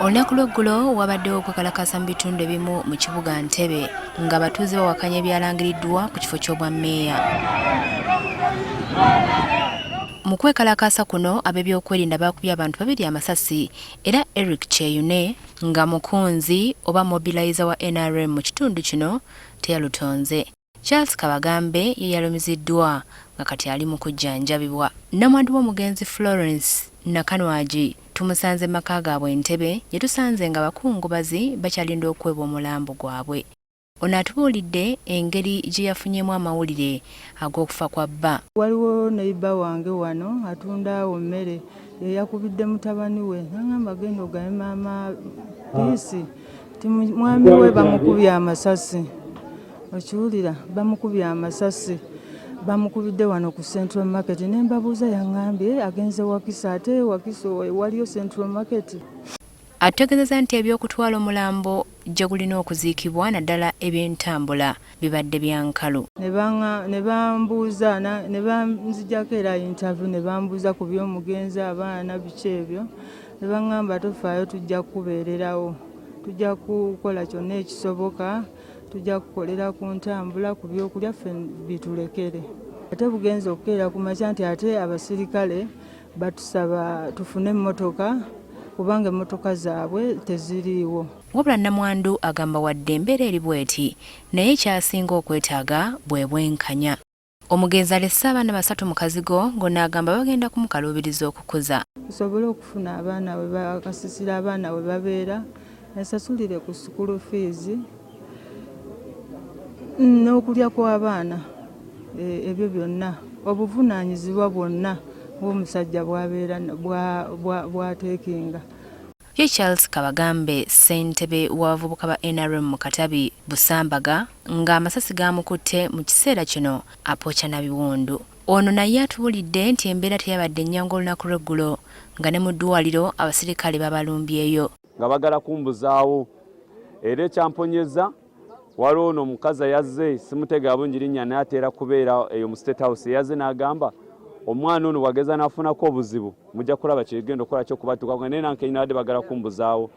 Olunaku lw'eggulo wabaddewo okwekalakaasa mu bitundu ebimu mu kibuga Entebbe nga batuuze bawakanya ebyalangiriddwa ku kifo ky'obwa Meeya. Mu kwekalakaasa kuno ab'ebyokwerinda baakubye abantu babiri amasasi era Eric Kyeyune nga mukunzi oba mobilizer wa NRM mu kitundu kino teyalutonze. Charles Kabagambe ye yalumiziddwa nga kati ali mu kujjanjabibwa. Nnamwandu w'omugenzi Florence Nakanwaji tumusanze maka gaabwe Entebbe gye tusanze nga bakungubazi bakyalinda okwebwa omulambo gwabwe. Ono atubuulidde engeri gye yafunyemu amawulire ag'okufa kwa bba. Waliwo neiba wange wano atunda awo mmere yakubidde mutabani we n'agamba genda ogaye maama piisi ti mwami we bamukubye amasasi. Okiwulira bamukubye amasasi bamukubidde wano ku Central Market ne mbabuuza yaŋŋambye agenze Wakiso ate Wakiso waliyo Central Market. Ategeezezza nti eby'okutwala omulambo gye gulina okuziikibwa naddala eby'entambula bibadde bya nkalu. Ne bambuuza ne banzijjako era interview ne bambuuza ku by'omugenzi abaana biki ebyo ne baŋŋamba tofaayo tujja kukubeererawo tujja kukola kyonna ekisoboka tujja kukolera ku ntambula ku byokulya ffe bitulekere. Ate bugenze okukeera ku makya nti ate abasirikale batusaba tufune emmotoka kubanga emmotoka zaabwe teziriiwo. Wabula Nnamwandu agamba wadde embeera eri bw'eti naye ekyasinga okwetaaga bwe bwenkanya. Omugenzi alesse abaana 3 mu kazigo ng'onaagamba bagenda kumukaluubiriza okukuza. Tusobole okufuna abaana we bakasisira abaana we babeera ensasulire ku school fees n'okulya kw'abaana ebyo byonna obuvunaanyizibwa bwonna bw'omusajja bw'abeera bw'ateekinga. Ye Charles Kabagambe ssentebe w'abavubuka ba NRM mu Katabi Busambaga ng'amasasi gaamukutte mu kiseera kino apookya na biwundu. Ono naye atubuulidde nti embeera teyabadde nnyangu olunaku lw'eggulo nga ne mu ddwaliro abasirikale babalumbyeyo. Nga bagala kumbuzaawo era ekyamponyeza waliwo ono omukazi yazze simutegeera bulungi linnya naye ateera kubeera eyo mu State House yazze n'agamba omwana ono wageza n'afunako obuzibu mujja kulaba kyegenda okukola ky'okubatuuka naye nankenyini badde bagala kumbuzaawo